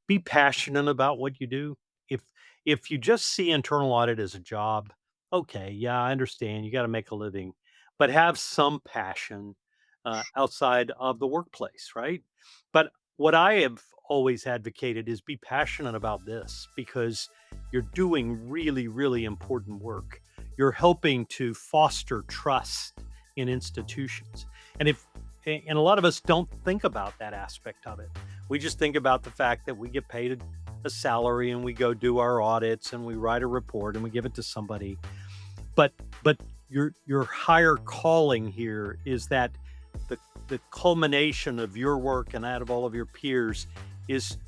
be passionate about what you do. If if you just see internal audit as a job, okay, yeah, I understand you got to make a living, but have some passion outside of the workplace, right? But what I have always advocated is be passionate about this because you're doing really, really important work. You're helping to foster trust in institutions. And if and a lot of us don't think about that aspect of it. We just think about the fact that we get paid a salary and we go do our audits and we write a report and we give it to somebody. But but your higher calling here is that the the culmination of your work and that of all of your peers is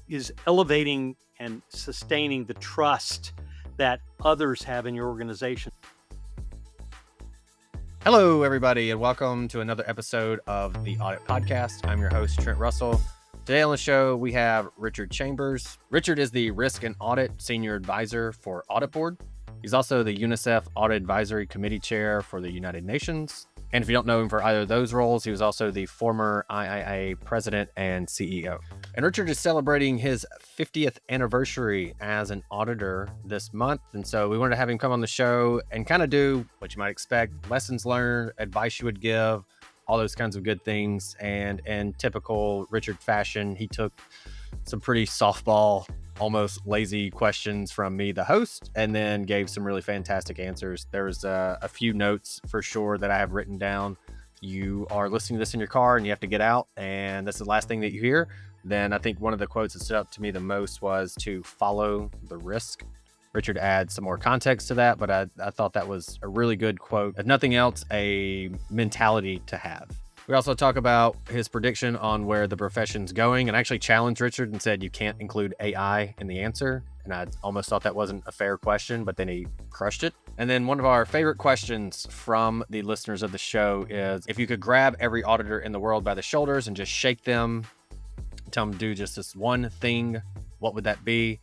elevating and sustaining the trust that others have in your organization. Hello, everybody, and welcome to another episode of the Audit Podcast. I'm your host, Trent Russell. Today on the show, we have Richard Chambers. Richard is the Risk and Audit Senior Advisor for AuditBoard. He's also the UNICEF Audit Advisory Committee Chair for the United Nations. And if you don't know him for either of those roles, he was also the former IIA President and CEO. And Richard is celebrating his 50th anniversary as an auditor this month. And so we wanted to have him come on the show and kind of do what you might expect, lessons learned, advice you would give, all those kinds of good things. And in typical Richard fashion, he took some pretty softball, almost lazy questions from me, the host, and then gave some really fantastic answers. There's a few notes for sure that I have written down. You are listening to this in your car and you have to get out, and that's the last thing that you hear. Then I think one of the quotes that stood out to me the most was to follow the risk. Richard adds some more context to that, but I thought that was a really good quote. If nothing else, a mentality to have. We also talk about his prediction on where the profession's going and actually challenged Richard and said you can't include AI in the answer. And I almost thought that wasn't a fair question, but then he crushed it. And then one of our favorite questions from the listeners of the show is, if you could grab every auditor in the world by the shoulders and just shake them, tell them to do just this one thing, what would that be?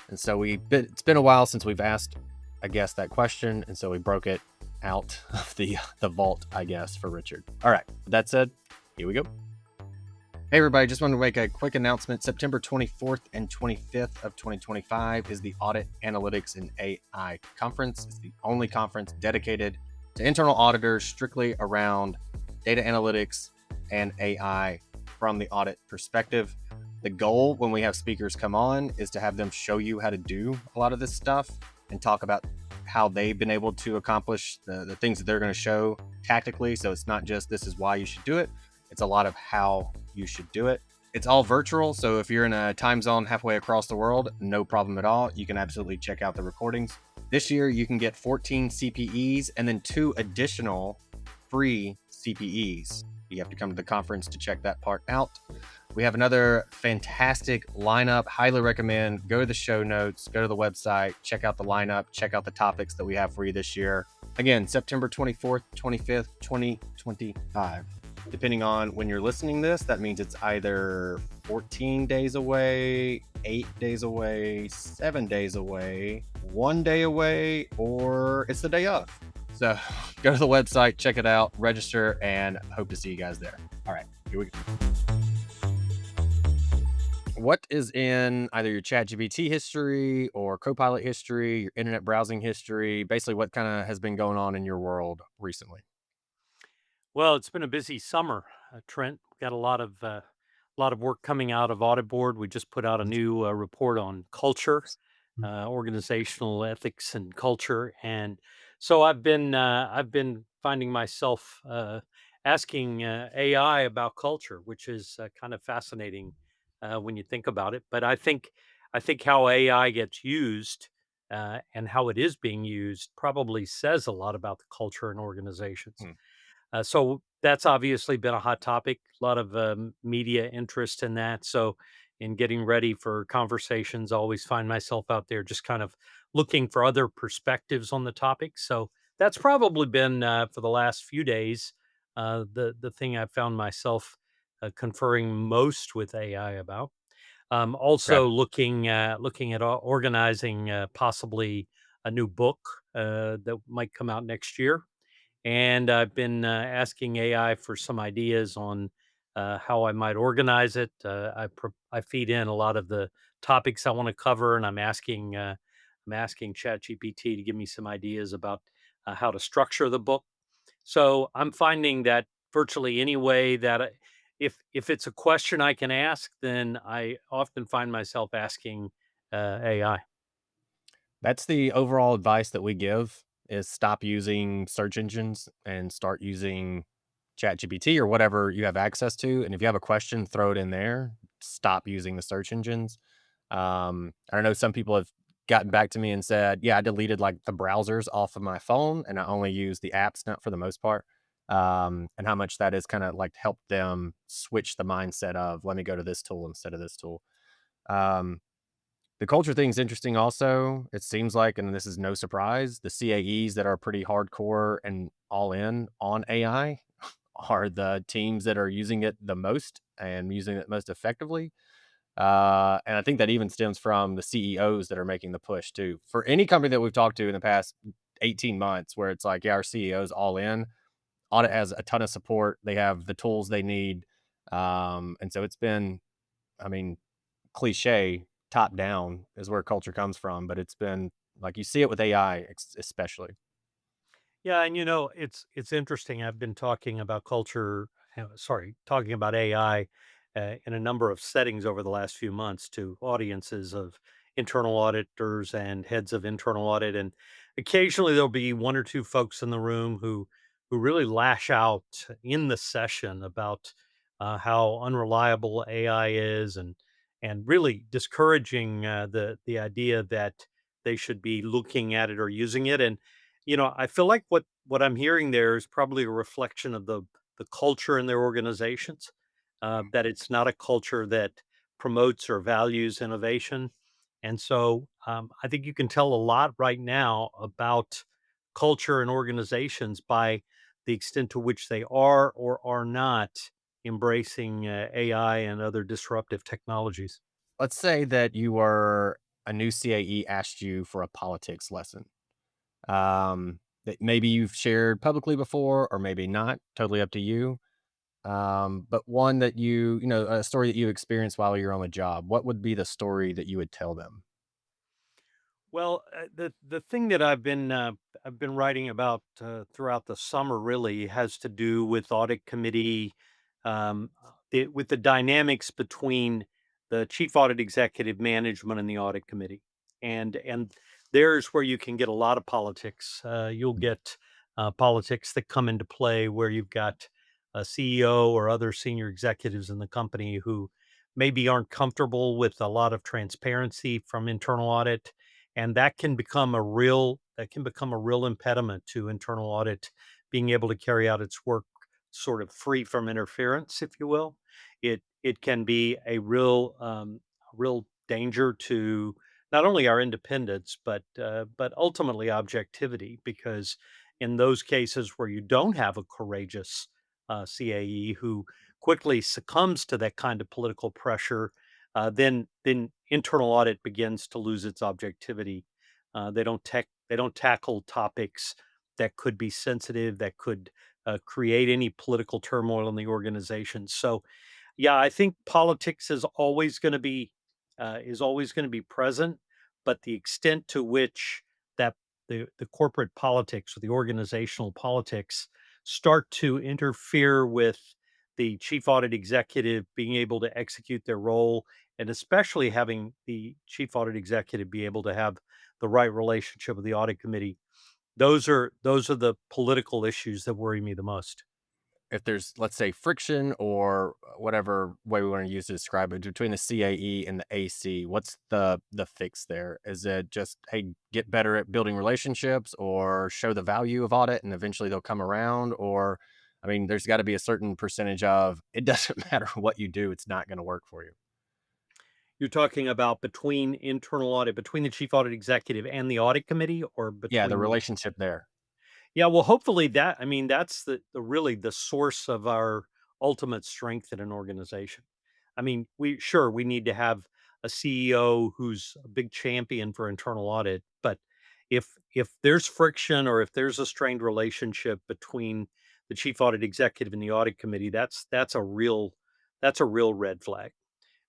And so it's been a while since we've asked a guest that question. And so we broke it out of the vault, I guess, for Richard. All right. With that said, here we go. Hey, everybody. Just wanted to make a quick announcement. September 24th and 25th of 2025 is the Audit Analytics and AI Conference. It's the only conference dedicated to internal auditors, strictly around data analytics and AI from the audit perspective. The goal when we have speakers come on is to have them show you how to do a lot of this stuff and talk about how they've been able to accomplish the things that they're going to show tactically. So it's not just this is why you should do it. It's a lot of how you should do it. It's all virtual. So if you're in a time zone halfway across the world, no problem at all. You can absolutely check out the recordings. This year, you can get 14 CPEs and then 2 additional free CPEs. You have to come to the conference to check that part out. We have another fantastic lineup. Highly recommend. Go to the show notes, go to the website, check out the lineup, check out the topics that we have for you this year. Again, September 24th, 25th, 2025. Depending on when you're listening to this, that means it's either 14 days away, 8 days away, 7 days away, 1 day away, or it's the day of. So go to the website, check it out, register, and hope to see you guys there. All right, here we go. What is in either your ChatGPT history or Copilot history, your internet browsing history, basically what kind of has been going on in your world recently? Well, it's been a busy summer, Trent. Got a lot of work coming out of AuditBoard. We just put out a new report on culture, organizational ethics, and culture, and so I've been finding myself asking AI about culture, which is kind of fascinating when you think about it. But I think how AI gets used and how it is being used probably says a lot about the culture in organizations. Hmm. So that's obviously been a hot topic, a lot of media interest in that. So, in getting ready for conversations, I always find myself out there just kind of looking for other perspectives on the topic. So, that's probably been for the last few days the thing I've found myself conferring most with AI about. Okay. Also looking at organizing possibly a new book that might come out next year, and I've been asking AI for some ideas on how I might organize it. I feed in a lot of the topics I want to cover, and I'm asking ChatGPT to give me some ideas about how to structure the book. So I'm finding that virtually any way that if it's a question I can ask, then I often find myself asking AI. That's the overall advice that we give is stop using search engines and start using ChatGPT or whatever you have access to. And if you have a question, throw it in there. Stop using the search engines. I know some people have gotten back to me and said, "Yeah, I deleted like the browsers off of my phone, and I only use the apps now for the most part." And how much that has kind of like helped them switch the mindset of let me go to this tool instead of this tool. Um, the culture thing's interesting also. It seems like, and this is no surprise, the CAEs that are pretty hardcore and all in on AI are the teams that are using it the most and using it most effectively. And I think that even stems from the CEOs that are making the push too. For any company that we've talked to in the past 18 months, where it's like, yeah, our CEOs all in, Audit has a ton of support. They have the tools they need. And so it's been, I mean, cliche, top down is where culture comes from, but it's been like you see it with AI, especially. Yeah, and it's interesting. I've been talking about talking about AI in a number of settings over the last few months to audiences of internal auditors and heads of internal audit, and occasionally there'll be one or two folks in the room who really lash out in the session about how unreliable AI is, and really discouraging the idea that they should be looking at it or using it. And I feel like what I'm hearing there is probably a reflection of the culture in their organizations, that it's not a culture that promotes or values innovation. And so I think you can tell a lot right now about culture and organizations by the extent to which they are or are not embracing AI and other disruptive technologies. Let's say that you were a new CAE asked you for a politics lesson. That maybe you've shared publicly before or maybe not, totally up to you. But one that a story that you experienced while you're on the job. What would be the story that you would tell them? Well, the thing that I've been writing about throughout the summer really has to do with audit committee, with the dynamics between the chief audit executive management and the audit committee, and there's where you can get a lot of politics. You'll get politics that come into play where you've got a CEO or other senior executives in the company who maybe aren't comfortable with a lot of transparency from internal audit, and that can become a real impediment to internal audit being able to carry out its work sort of free from interference, if you will. It can be a real danger to not only our independence but ultimately objectivity, because in those cases where you don't have a courageous CAE who quickly succumbs to that kind of political pressure, then internal audit begins to lose its objectivity. They don't tackle topics that could be sensitive, that could create any political turmoil in the organization. So, yeah, I think politics is always going to be present, but the extent to which that the corporate politics or the organizational politics start to interfere with the chief audit executive being able to execute their role, and especially having the chief audit executive be able to have the right relationship with the audit committee. Those are the political issues that worry me the most. If there's, let's say, friction or whatever way we want to use to describe it between the CAE and the AC, what's the fix there? Is it just, hey, get better at building relationships or show the value of audit and eventually they'll come around? Or, I mean, there's got to be a certain percentage of it doesn't matter what you do, it's not going to work for you. You're talking about between the chief audit executive and the audit committee, or Yeah, the between the relationship there. Yeah, well, hopefully that's the really the source of our ultimate strength in an organization. I mean, we need to have a CEO who's a big champion for internal audit, but if there's friction or if there's a strained relationship between the chief audit executive and the audit committee, that's a real red flag.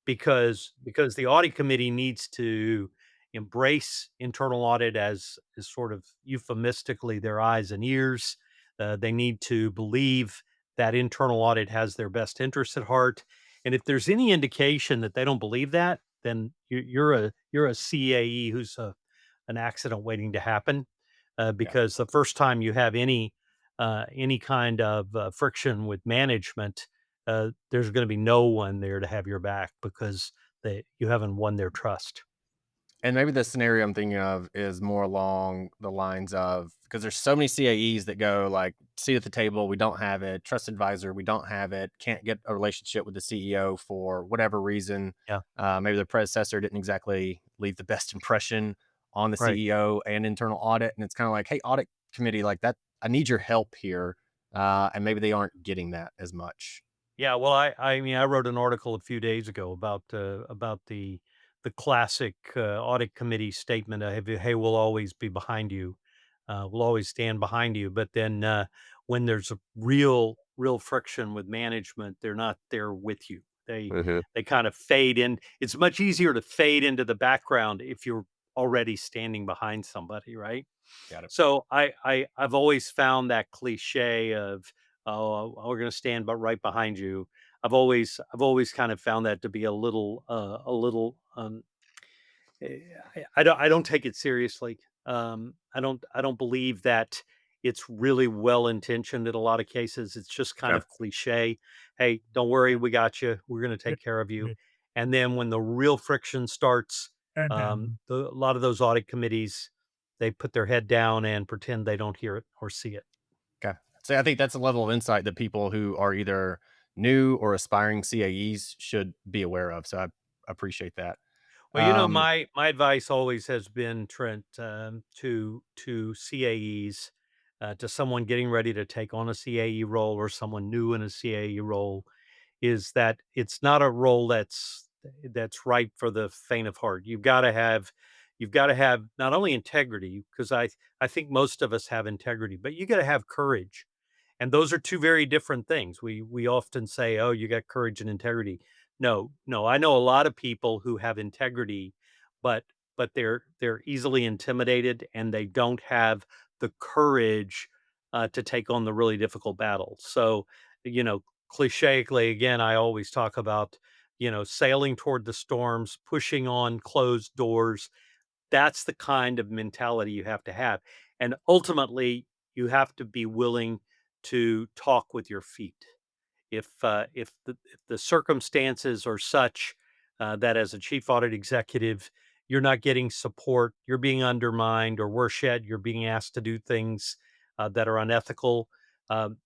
because the audit committee needs to embrace internal audit as sort of euphemistically their eyes and ears. They need to believe that internal audit has their best interests at heart. And if there's any indication that they don't believe that, then you're a CAE who's an accident waiting to happen. Yeah. Because the first time you have any kind of friction with management, there's going to be no one there to have your back because you haven't won their trust. And maybe the scenario I'm thinking of is more along the lines of, because there's so many CAEs that go like seat at the table, we don't have it, trust advisor, we don't have it, can't get a relationship with the CEO for whatever reason. Yeah, Maybe the predecessor didn't exactly leave the best impression on the right. CEO and internal audit. And it's kind of like, hey, audit committee, like that, I need your help here. And maybe they aren't getting that as much. Yeah, well, I mean, I wrote an article a few days ago about the classic audit committee statement. Hey, we'll always be behind you. We'll always stand behind you. But then when there's a real friction with management, they're not there with you. Mhm. They kind of fade in. It's much easier to fade into the background if you're already standing behind somebody, right? Got it. So I've always found that cliche of, "Oh, we're gonna stand but right behind you." I've always kind of found that to be eh, I don't take it seriously. I don't believe that it's really well intentioned in a lot of cases. It's just kind Okay. of cliche. "Hey, don't worry, we got you. We're gonna take care of you." And then when the real friction starts, a lot of those audit committees, they put their head down and pretend they don't hear it or see it. Okay. So I think that's a level of insight that people who are either new or aspiring CAEs should be aware of. So I appreciate that. Well, you know, Um, my advice always has been, Trent, to CAEs, to someone getting ready to take on a CAE role or someone new in a CAE role, is that it's not a role that's right for the faint of heart. You've got to have not only integrity, because I think most of us have integrity, but you got to have courage. And those are 2 very different things. We often say, "Oh, you got courage and integrity." No, no, I know a lot of people who have integrity, but they're easily intimidated and they don't have the courage, to take on the really difficult battles. So, clicheically, again, I always talk about, sailing toward the storms, pushing on closed doors. That's the kind of mentality you have to have, and ultimately, you have to be willing to talk with your feet. If the circumstances are such, that as a chief audit executive, you're not getting support, you're being undermined, or worse yet, you're being asked to do things, that are unethical,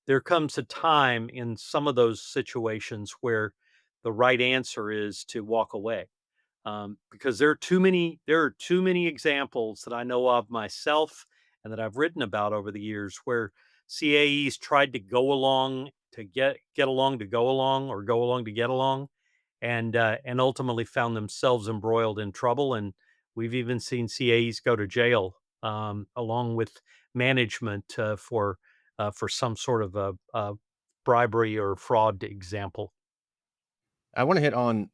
there comes a time in some of those situations where the right answer is to walk away. Because there are too many examples that I know of myself and that I've written about over the years where CAEs tried to go along to get along to go along or go along to get along, and ultimately found themselves embroiled in trouble. And we've even seen CAEs go to jail, along with management, for some sort of a bribery or fraud example. I want to hit on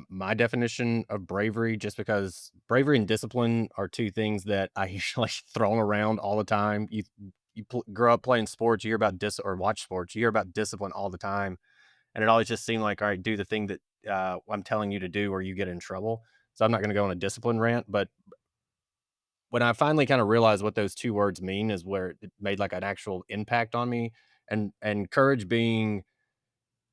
my definition of bravery, just because bravery and discipline are two things that I usually thrown around all the time. Grow up playing sports, you hear about or watch sports, you hear about discipline all the time, and it always just seemed like, all right, do the thing that I'm telling you to do, or you get in trouble. So I'm not going to go on a discipline rant, but when I finally kind of realized what those two words mean is where it made like an actual impact on me. And courage being,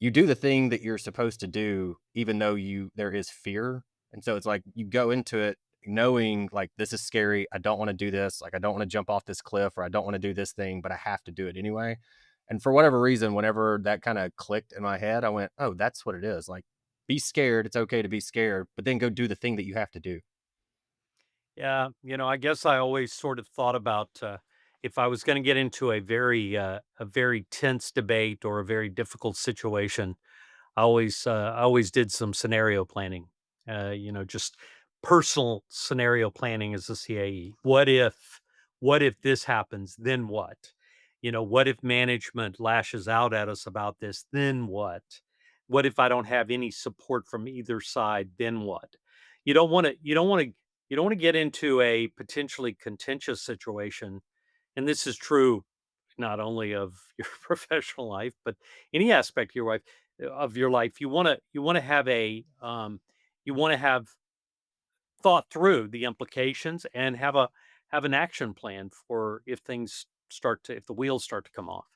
you do the thing that you're supposed to do, even though there is fear. And so it's like you go into it knowing like this is scary. I don't want to do this. Like I don't want to jump off this cliff, or I don't want to do this thing, but I have to do it anyway. And for whatever reason, whenever that kind of clicked in my head, I went, oh, that's what it is. Like, be scared. It's okay to be scared, but then go do the thing that you have to do. Yeah, I guess I always sort of thought about, if I was going to get into a very tense debate or a very difficult situation, I always did some scenario planning. Just personal scenario planning as a CAE. What if this happens? Then what? What if management lashes out at us about this? Then what? What if I don't have any support from either side? Then what? You don't want to. You don't want to. You don't want to get into a potentially contentious situation. And this is true not only of your professional life, but any aspect of your life. You want to have you want to have thought through the implications and have an action plan for if the wheels start to come off.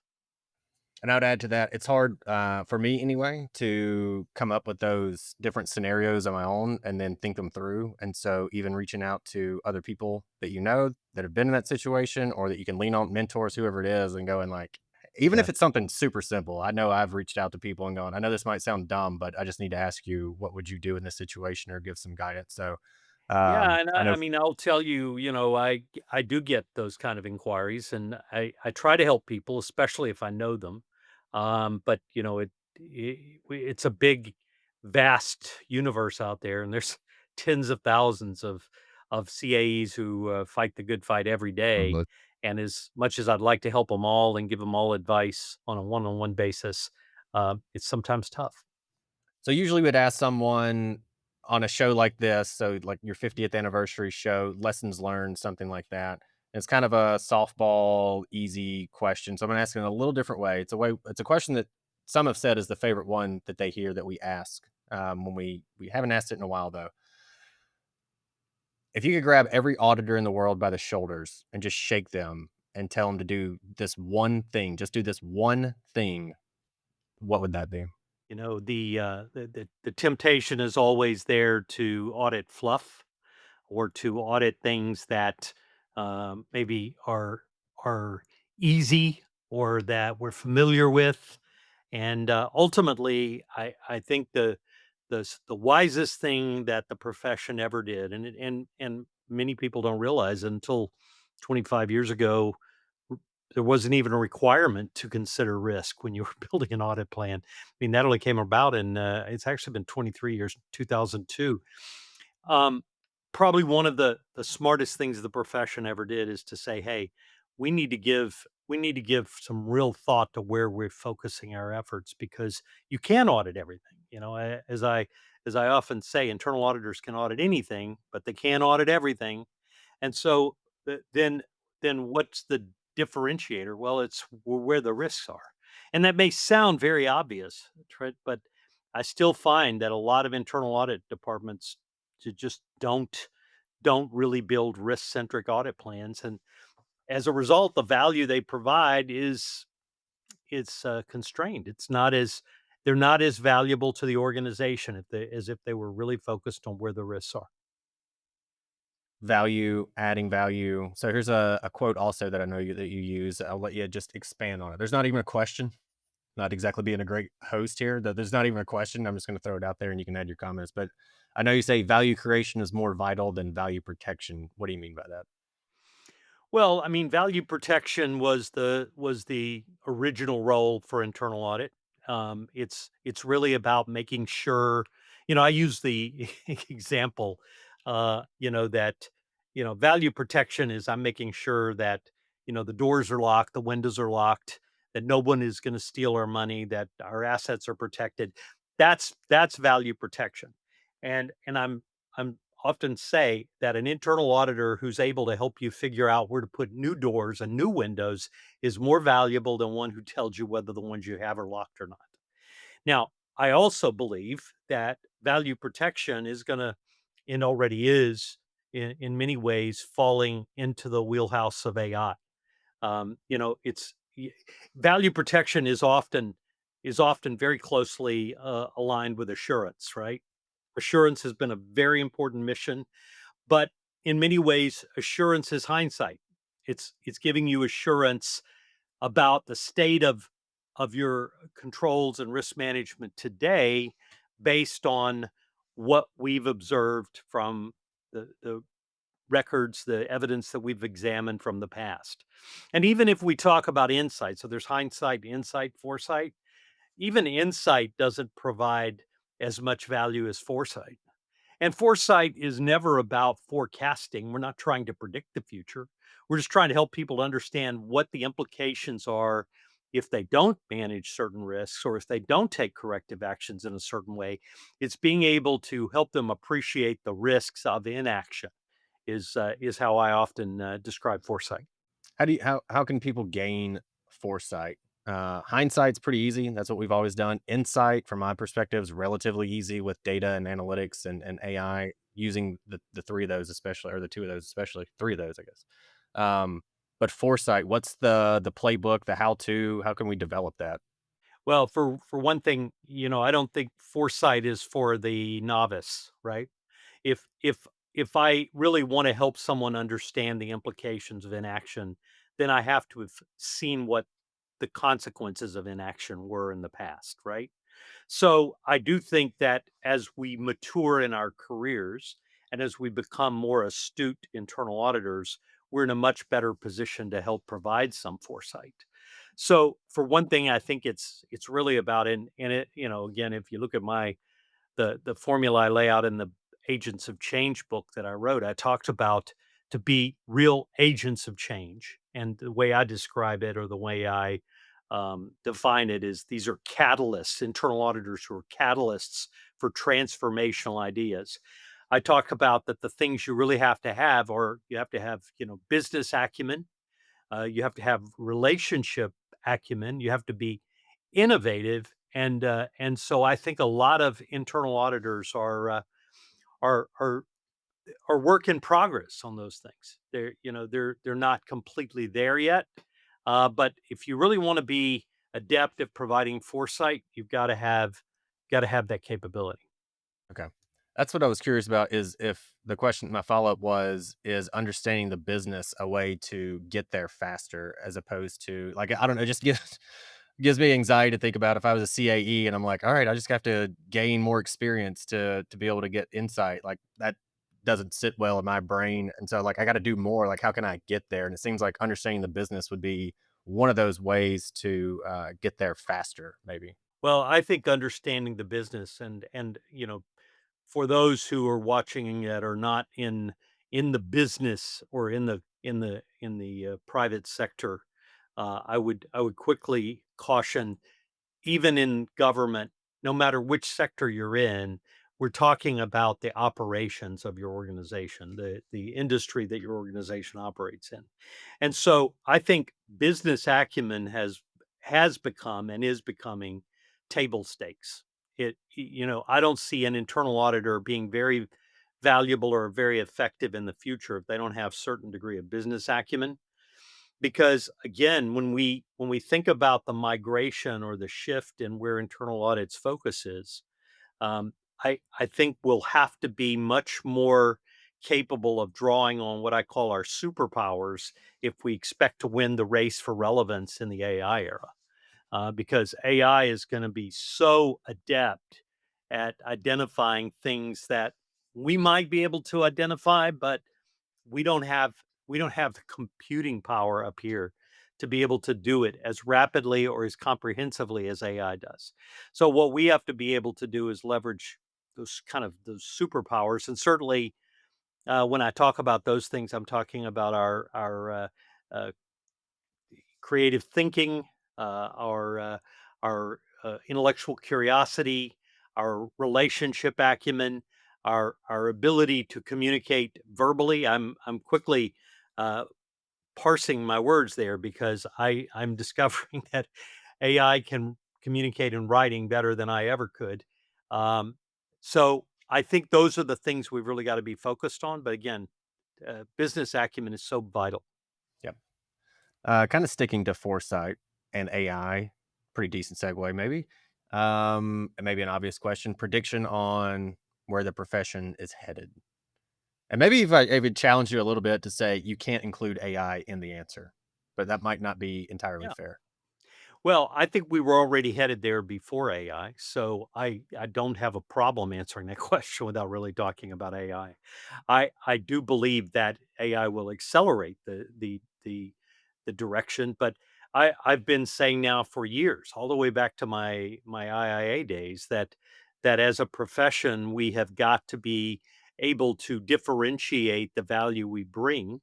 And I would add to that, it's hard for me anyway to come up with those different scenarios on my own and then think them through. And so, even reaching out to other people that you know that have been in that situation or that you can lean on, mentors, whoever it is, and go and like, even Yeah. if it's something super simple, I know I've reached out to people and gone, I know this might sound dumb, but I just need to ask you, what would you do in this situation or give some guidance? So, Yeah, and I know I mean, I'll tell you, I do get those kind of inquiries, and I try to help people, especially if I know them. But it's a big, vast universe out there, and there's tens of thousands of CAEs who fight the good fight every day. Mhm. And as much as I'd like to help them all and give them all advice on a one-on-one basis, it's sometimes tough. So usually we'd ask someone on a show like this, so like your 50th anniversary show, lessons learned, something like that. It's kind of a softball, easy question. So I'm gonna ask it in a little different way. It's a question that some have said is the favorite one that they hear that we ask. When we haven't asked it in a while though. If you could grab every auditor in the world by the shoulders and just shake them and tell them to do this one thing, just do this one thing, what would that be? The temptation is always there to audit fluff or to audit things that maybe are easy or that we're familiar with. And ultimately, I think the wisest thing that the profession ever did, and many people don't realize until 25 years ago, r- there wasn't even a requirement to consider risk when you were building an audit plan. I mean, that only came about in it's actually been 23 years, 2002. um, Probably one of the smartest things the profession ever did is to say, "Hey, we need to give some real thought to where we're focusing our efforts because you can audit everything." As I often say, internal auditors can audit anything, but they can't audit everything. And so then what's the differentiator? Well, it's where the risks are. And that may sound very obvious, Trent, but I still find that a lot of internal audit departments just don't really build risk-centric audit plans. And as a result, the value they provide is constrained. They're not as valuable to the organization as if they were really focused on where the risks are. Value, adding value. So here's a quote also that I know that you use. I'll let you just expand on it. There's not even a question. Not exactly being a great host here. There's not even a question. I'm just going to throw it out there and you can add your comments. But I know you say value creation is more vital than value protection. What do you mean by that? Well, I mean, value protection was the original role for internal audit. It's really about making sure, I use the example, that value protection is I'm making sure that the doors are locked, the windows are locked, that no one is going to steal our money, that our assets are protected. That's value protection, and I'm often say that an internal auditor who's able to help you figure out where to put new doors and new windows is more valuable than one who tells you whether the ones you have are locked or not. Now, I also believe that value protection is going to, and already is, in many ways, falling into the wheelhouse of AI. It's value protection is often very closely aligned with assurance, right? Assurance has been a very important mission, but in many ways, assurance is hindsight. It's giving you assurance about the state of your controls and risk management today based on what we've observed from the records, the evidence that we've examined from the past. And even if we talk about insight, so there's hindsight, insight, foresight, even insight doesn't provide as much value as foresight. And foresight is never about forecasting. We're not trying to predict the future. We're just trying to help people understand what the implications are if they don't manage certain risks or if they don't take corrective actions in a certain way, it's being able to help them appreciate the risks of inaction is how I often describe foresight. How can people gain foresight? Hindsight's pretty easy. That's what we've always done. Insight, from my perspective, is relatively easy with data and analytics and AI using the three of those, especially, or the two of those, especially three of those, I guess. Um, but foresight, what's the playbook, the how to? How can we develop that? Well, for one thing, I don't think foresight is for the novice, right? If I really want to help someone understand the implications of inaction, then I have to have seen what the consequences of inaction were in the past, right? So I do think that as we mature in our careers and as we become more astute internal auditors, we're in a much better position to help provide some foresight. So for one thing, I think it's really about and it, again, if you look at the formula I lay out in the Agents of Change book that I wrote, I talked about to be real agents of change. And the way I describe it or the way I define it is these are catalysts, internal auditors who are catalysts for transformational ideas. I talk about that the things you really have to have, or you have to have, business acumen, you have to have relationship acumen. You have to be innovative, and so I think a lot of internal auditors are are are work in progress on those things. They're not completely there yet, but if you really want to be adept at providing foresight, you've got to have that capability. Okay. That's what I was curious about, is if the question, my follow-up was, is understanding the business a way to get there faster, as opposed to, like, I don't know, just gives me anxiety to think about if I was a CAE and I'm like, all right, I just have to gain more experience to be able to get insight. Like, that doesn't sit well in my brain. And so, like, I got to do more. Like, how can I get there? And it seems like understanding the business would be one of those ways to get there faster, maybe. Well, I think understanding the business and for those who are watching that are not in the business or in the private sector, I would quickly caution, even in government, no matter which sector you're in, we're talking about the operations of your organization, the industry that your organization operates in. And so I think business acumen has become and is becoming table stakes. I don't see an internal auditor being very valuable or very effective in the future if they don't have certain degree of business acumen, because again, when we think about the migration or the shift in where internal audit's focus is, um, I think we'll have to be much more capable of drawing on what I call our superpowers if we expect to win the race for relevance in the AI era, because AI is going to be so adept at identifying things that we might be able to identify, but we don't have we don't have the computing power up here to be able to do it as rapidly or as comprehensively as AI does. So what we have to be able to do is leverage those superpowers, and certainly when I talk about those things, I'm talking about our creative thinking, our intellectual curiosity, our relationship acumen, our ability to communicate verbally. I'm quickly uh, parsing my words there because I'm discovering that AI can communicate in writing better than I ever could. Um, so I think those are the things we've really got to be focused on. But again, business acumen is so vital. Yep. Kind of sticking to foresight and AI, pretty decent segue, maybe. And maybe an obvious question: prediction on where the profession is headed. And maybe if I even challenge you a little bit to say you can't include AI in the answer, but that might not be entirely Yeah. fair. Well, I think we were already headed there before AI, so I don't have a problem answering that question without really talking about AI. I do believe that AI will accelerate the direction, but I've been saying now for years, all the way back to my IIA days, that as a profession we have got to be able to differentiate the value we bring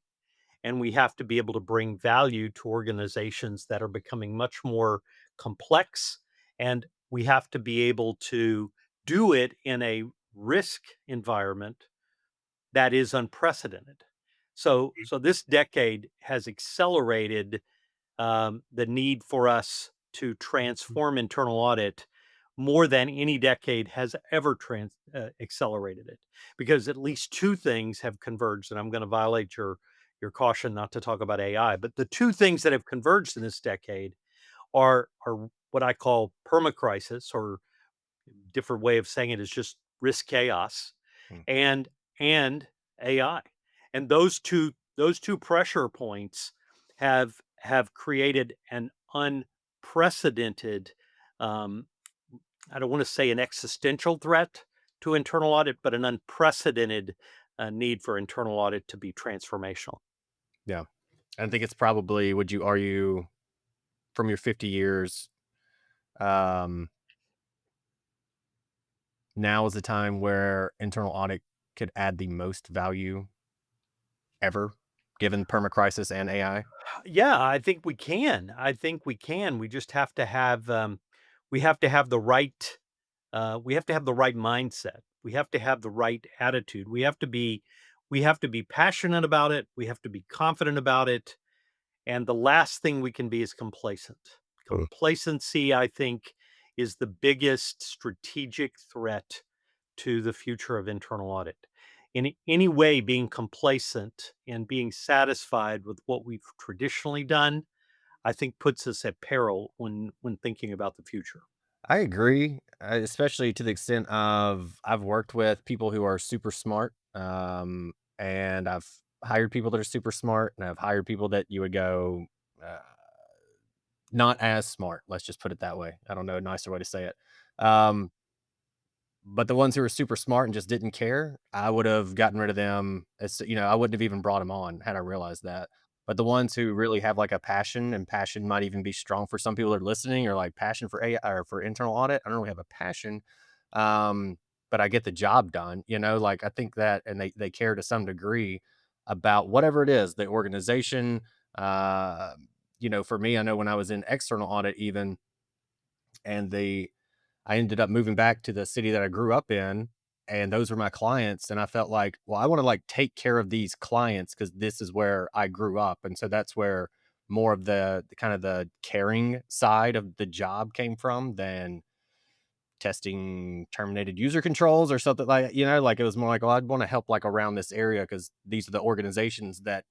and we have to be able to bring value to organizations that are becoming much more complex, and we have to be able to do it in a risk environment that is unprecedented. So this decade has accelerated the need for us to transform internal audit more than any decade has ever accelerated it, because at least two things have converged. And I'm going to violate your caution not to talk about AI, but the two things that have converged in this decade are what I call permacrisis, or different way of saying it is just risk chaos, Mm. and and AI. And those two pressure points have created an unprecedented, um, I don't want to say an existential threat to internal audit, but an unprecedented need for internal audit to be transformational. Yeah. I think it's probably, would you argue, from your 50 years, um, now is the time where internal audit could add the most value ever, given permacrisis and AI? Yeah, I think we can. I think we can. We just have to have we have to have the right we have to have the right mindset. We have to have the right attitude. We have to be passionate about it. We have to be confident about it. And the last thing we can be is complacent. Mm. Complacency, I think, is the biggest strategic threat to the future of internal audit. In any way, being complacent and being satisfied with what we've traditionally done, I think puts us at peril when thinking about the future. I agree, especially to the extent of I've worked with people who are super smart, and I've hired people that are super smart, and I've hired people that you would go, uh, not as smart. Let's just put it that way. I don't know a nicer way to say it. Um, but the ones who were super smart and just didn't care, I would have gotten rid of them. I wouldn't have even brought them on had I realized that. But the ones who really have like a passion, and passion might even be strong for some people that are listening, or like passion for AI or for internal audit. I don't really have a passion, um, but I get the job done. Like I think that, and they care to some degree about whatever it is, the organization. Uh, for me, I know when I was in external audit, even, and I ended up moving back to the city that I grew up in, and those were my clients, and I felt like, well, I wanna, like, take care of these clients because this is where I grew up, and so that's where more of the kind of the caring side of the job came from than testing terminated user controls or something like, it was more like, "Well, I'd wanna help, like, around this area because these are the organizations that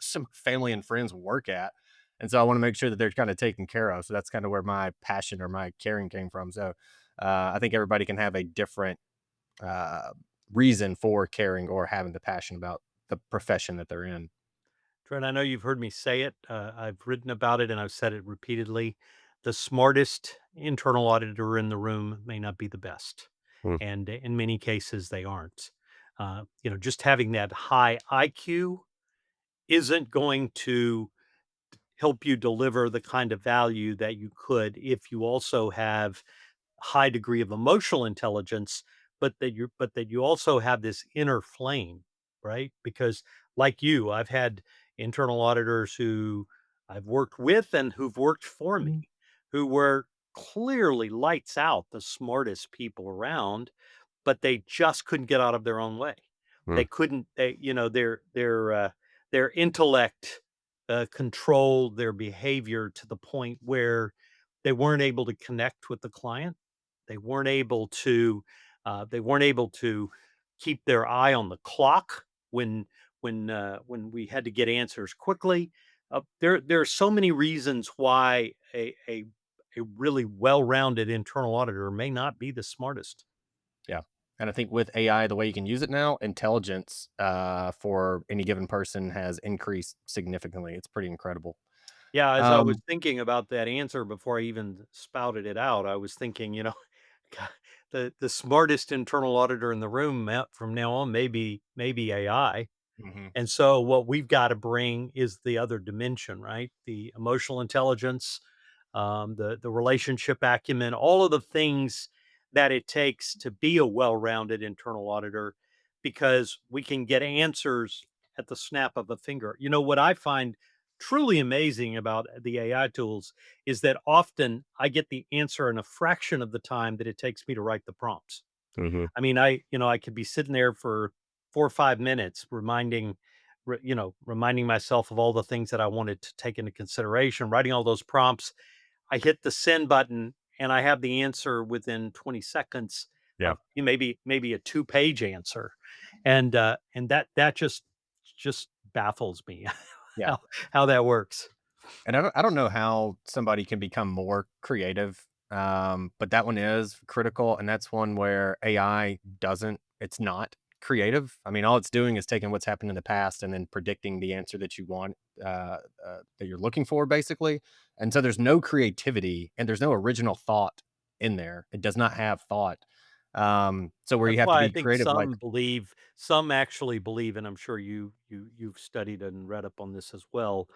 some family and friends work at, and so I wanna make sure that they're kinda taken care of." So that's kinda where my passion or my caring came from. So, I think everybody can have a different, uh, reason for caring or having the passion about the profession that they're in. Trent, I know you've heard me say it. I've written about it and I've said it repeatedly. The smartest internal auditor in the room may not be the best. Mm, And in many cases, they aren't. Just having that high IQ isn't going to help you deliver the kind of value that you could if you also have high degree of emotional intelligence, but that you also have this inner flame, right? Because like you, I've had internal auditors who I've worked with and who've worked for me, mm, who were clearly lights out the smartest people around, but they just couldn't get out of their own way. mm. They couldn't, their intellect controlled their behavior to the point where they weren't able to connect with the client. They weren't able to keep their eye on the clock when we had to get answers quickly. There are so many reasons why a really well-rounded internal auditor may not be the smartest. Yeah. And I think with AI, the way you can use it now, intelligence, for any given person has increased significantly. It's pretty incredible. Yeah, as I was Um thinking about that answer before I even spouted it out, I was thinking, God, the smartest internal auditor in the room from now on maybe AI. Mhm. And so what we've got to bring is the other dimension, right? The emotional intelligence, the relationship acumen, all of the things that it takes to be a well-rounded internal auditor, because we can get answers at the snap of a finger. You know, what I find truly amazing about the AI tools is that often I get the answer in a fraction of the time that it takes me to write the prompts. Mhm. I mean, I could be sitting there for 4 or 5 minutes reminding myself of all the things that I wanted to take into consideration, writing all those prompts. I hit the send button and I have the answer within 20 seconds Yeah. of maybe a two-page answer. And that just baffles me Yeah. how that works. And I don't know how somebody can become more creative, but that one is critical, and that's one where AI doesn't it's not creative. I mean, all it's doing is taking what's happened in the past and then predicting the answer that you want, that you're looking for, basically. And so there's no creativity and there's no original thought in there. It does not have thought. So where you That's have to why I be think creative, like, some actually believe, and I'm sure you've studied and read up on this as well,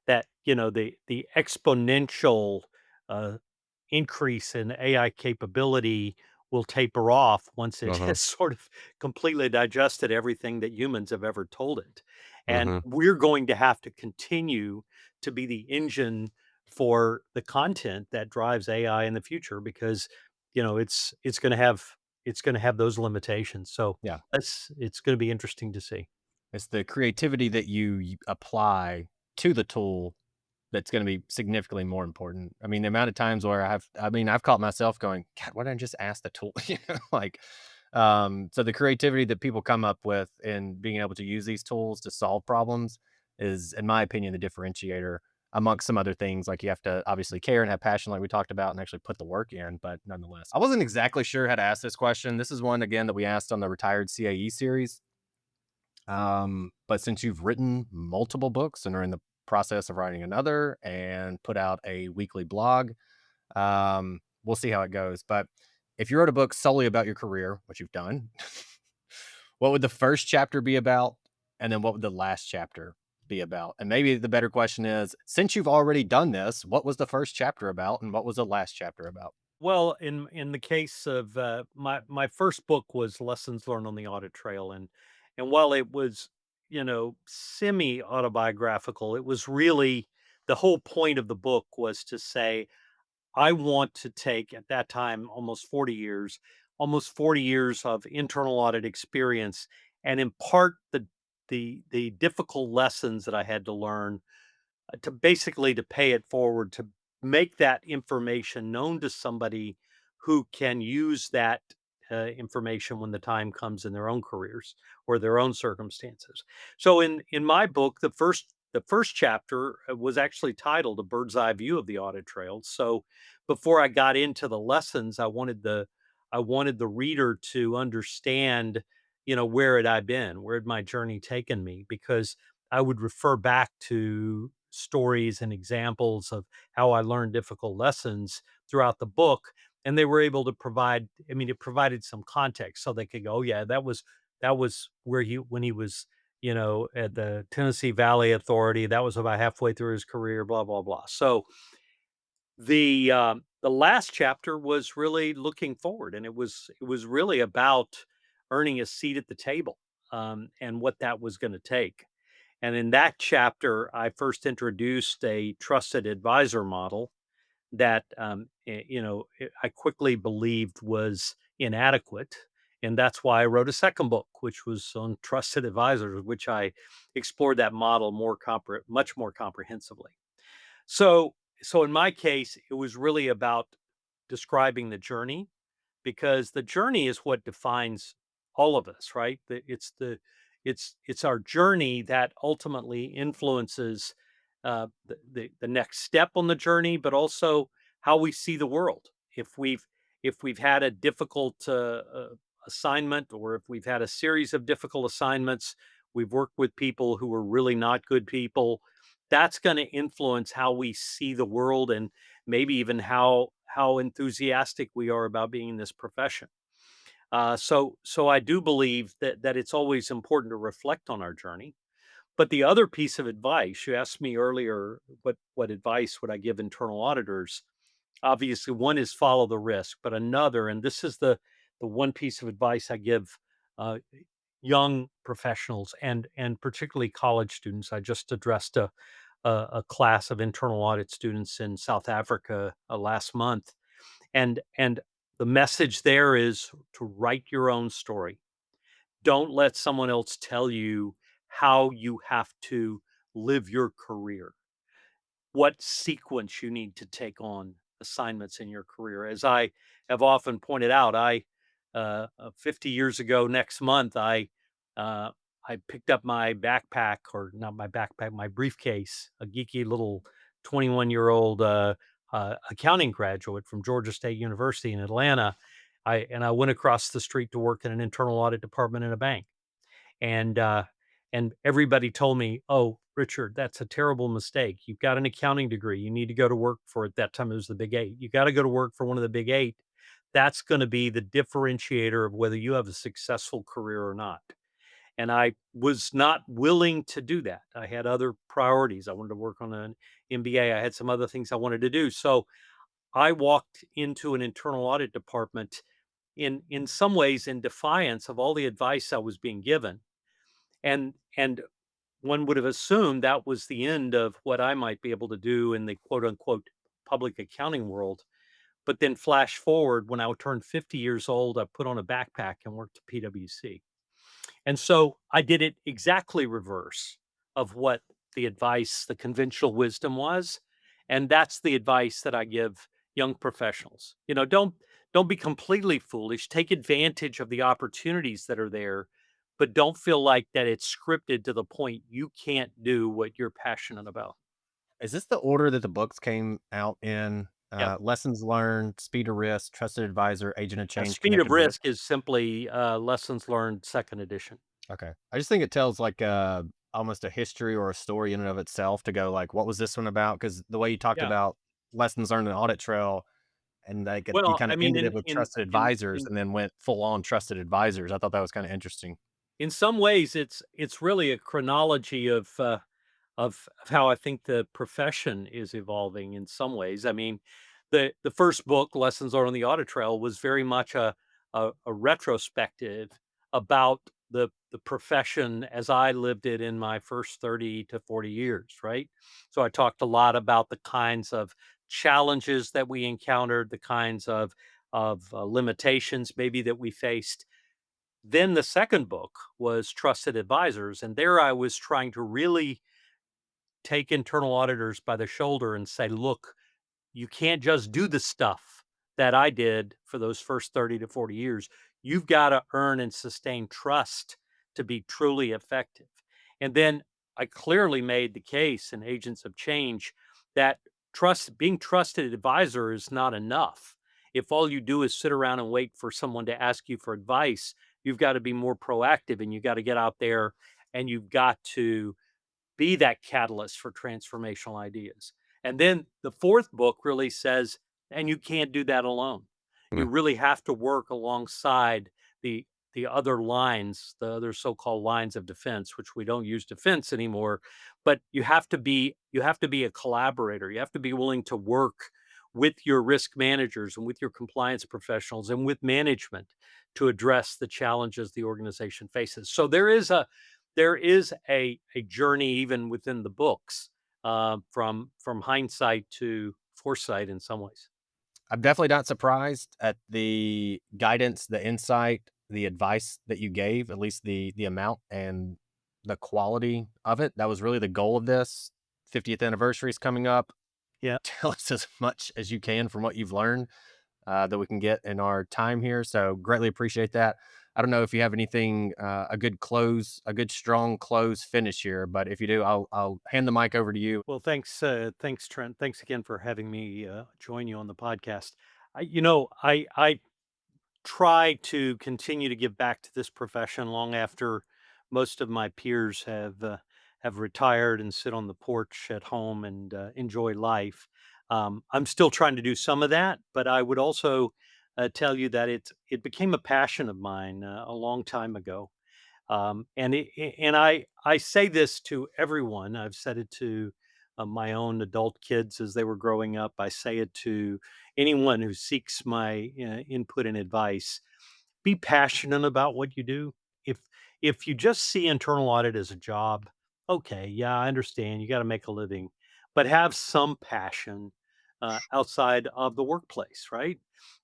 that, the exponential, uh, increase in AI capability will taper off once it uh-huh, has sort of completely digested everything that humans have ever told it. And uh-huh, we're going to have to continue to be the engine for the content that drives AI in the future because, it's gonna have those limitations. So yeah. it's gonna be interesting to see. It's the creativity that you apply to the tool that's gonna be significantly more important. I mean, the amount of times where I've caught myself going, "God, why didn't I just ask the tool?" You know, like, so the creativity that people come up with in being able to use these tools to solve problems is, in my opinion, the differentiator amongst some other things. Like, you have to obviously care and have passion like we talked about and actually put the work in, but nonetheless. I wasn't exactly sure how to ask this question. This is one, again, that we asked on the Retired CAE series. But since you've written multiple books and are in the process of writing another and put out a weekly blog, we'll see how it goes. But if you wrote a book solely about your career, which you've done, what would the first chapter be about? And then what would the last chapter be about? And maybe the better question is, since you've already done this, what was the first chapter about and what was the last chapter about? Well, in the case of, my first book was Lessons Learned on the Audit Trail, and while it was, semi-autobiographical, it was really the whole point of the book was to say, I want to take, at that time, almost 40 years of internal audit experience and impart the difficult lessons that I had to learn, to basically to pay it forward, to make that information known to somebody who can use that information when the time comes in their own careers or their own circumstances. So in my book, the first chapter was actually titled A Bird's Eye View of the Audit Trail. So before I got into the lessons, I wanted the reader to understand, where had I been? Where had my journey taken me? Because I would refer back to stories and examples of how I learned difficult lessons throughout the book, and they were able to provide, I mean, it provided some context so they could go, "Oh, yeah, that was where he when he was, at the Tennessee Valley Authority, that was about halfway through his career, blah, blah, blah." So, the last chapter was really looking forward, and it was really about earning a seat at the table, and what that was gonna take. And in that chapter, I first introduced a trusted advisor model that, I quickly believed was inadequate. And that's why I wrote a second book, which was on trusted advisors, which I explored that model much more comprehensively. So, so in my case, it was really about describing the journey because the journey is what defines all of us, right? It's our journey that ultimately influences the next step on the journey, but also how we see the world. If we've had a difficult assignment, or if we've had a series of difficult assignments, we've worked with people who are really not good people. That's going to influence how we see the world, and maybe even how enthusiastic we are about being in this profession. So I do believe that it's always important to reflect on our journey. But the other piece of advice you asked me earlier, what advice would I give internal auditors? Obviously, one is follow the risk, but another, and this is the one piece of advice I give, uh, young professionals and particularly college students. I just addressed a class of internal audit students in South Africa last month, and the message there is to write your own story. Don't let someone else tell you how you have to live your career, what sequence you need to take on assignments in your career. As I have often pointed out, 50 years ago next month, uh, I picked up my backpack, or not my backpack, my briefcase, a geeky little 21-year-old accounting graduate from Georgia State University in Atlanta. I went across the street to work in an internal audit department in a bank, and everybody told me, "Oh, Richard, that's a terrible mistake. You've got an accounting degree. You need to go to work for," at that time it was the Big 8. "You gotta go to work for one of the Big 8. That's gonna be the differentiator of whether you have a successful career or not." And I was not willing to do that. I had other priorities. I wanted to work on an MBA. I had some other things I wanted to do. So I walked into an internal audit department in some ways in defiance of all the advice I was being given. And one would have assumed that was the end of what I might be able to do in the quote unquote public accounting world. But then flash forward, when I turned 50 years old, I put on a backpack and worked at PwC. And so I did it exactly reverse of what the advice, the conventional wisdom was. And that's the advice that I give young professionals. Don't be completely foolish. Take advantage of the opportunities that are there, but don't feel like that it's scripted to the point you can't do what you're passionate about. Is this the order that the books came out in? Yeah. Lessons learned, speed of risk, trusted advisor, agent of change, Speed of connected risk. Risk is simply Lessons Learned Second Edition. Okay. I just think it tells like almost a history or a story in and of itself to go like, what was this one about? Because the way you talked Yeah. about lessons learned in the audit trail and like you Well, kind I of mean, ended in it with in trusted in advisors in and then went full on trusted advisors. I thought that was kind of interesting. in some ways, it's really a chronology of how I think the profession is evolving in some ways. I mean, the first book, Lessons Learned on the Audit Trail, was very much a retrospective about the profession as I lived it in my first 30 to 40 years, right? So I talked a lot about the kinds of challenges that we encountered, the kinds of limitations maybe that we faced. Then the second book was Trusted Advisors, and there I was trying to really take internal auditors by the shoulder and say, "Look, you can't just do the stuff that I did for those first 30 to 40 years. You've got to earn and sustain trust to be truly effective." And then I clearly made the case in Agents of Change that being trusted advisor is not enough. If all you do is sit around and wait for someone to ask you for advice, you've got to be more proactive, and you've got to get out there, and you've got to be that catalyst for transformational ideas. And then the fourth book really says, and you can't do that alone. You Mm. really have to work alongside the the other lines, the other so-called lines of defense, which we don't use defense anymore, but you have to be a collaborator. You have to be willing to work with your risk managers and with your compliance professionals and with management to address the challenges the organization faces. So there is a journey even within the books, from hindsight to foresight in some ways. I'm definitely not surprised at the guidance, the insight, the advice that you gave, at least the amount and the quality of it. That was really the goal of this. 50th anniversary is coming up. Yeah. Tell us as much as you can from what you've learned that we can get in our time here. So greatly appreciate that. I don't know if you have anything, a good close, a good strong close finish here, but if you do, I'll hand the mic over to you. Well, thanks, Trent. Thanks again for having me join you on the podcast. I try to continue to give back to this profession long after most of my peers have retired and sit on the porch at home and enjoy life. I'm still trying to do some of that, but I would also tell you that it became a passion of mine a long time ago. And I say this to everyone. I've said it to my own adult kids as they were growing up. I say it to anyone who seeks my input and advice. Be passionate about what you do. If if you just see internal audit as a job, okay, yeah, I understand. You got to make a living, but have some passion outside of the workplace, right?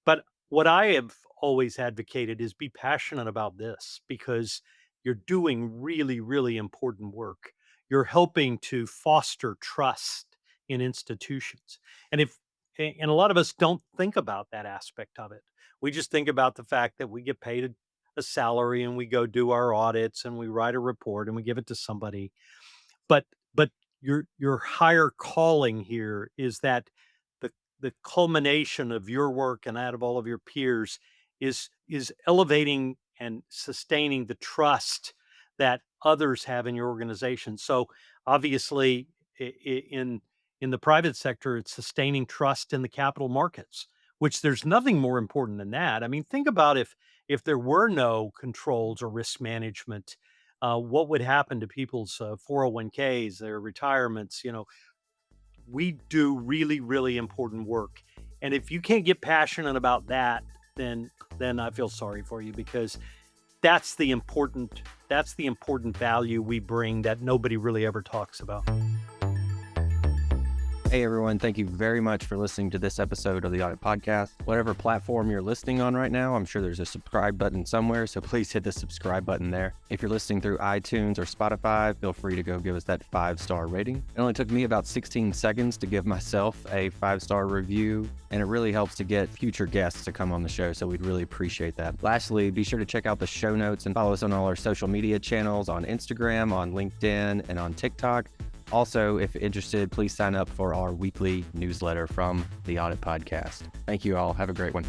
But what I have always advocated is be passionate about this because you're doing really, really important work. You're helping to foster trust in institutions. And and a lot of us don't think about that aspect of it. We just think about the fact that we get paid a salary and we go do our audits and we write a report and we give it to somebody. But but your higher calling here is that the culmination of your work and that of all of your peers is elevating and sustaining the trust that others have in your organization. So obviously in the private sector, it's sustaining trust in the capital markets, which there's nothing more important than that. I mean, think about if there were no controls or risk management, what would happen to people's 401ks, their retirements? We do really, really important work. And if you can't get passionate about that, then I feel sorry for you because that's the important value we bring that nobody really ever talks about. Hey everyone, thank you very much for listening to this episode of the Audit Podcast. Whatever platform you're listening on right now, I'm sure there's a subscribe button somewhere, so please hit the subscribe button there. If you're listening through iTunes or Spotify, feel free to go give us that 5-star rating. It only took me about 16 seconds to give myself a 5-star review, and it really helps to get future guests to come on the show, so we'd really appreciate that. Lastly, be sure to check out the show notes and follow us on all our social media channels on Instagram, on LinkedIn, and on TikTok. Also, if interested, please sign up for our weekly newsletter from the Audit Podcast. Thank you all. Have a great one.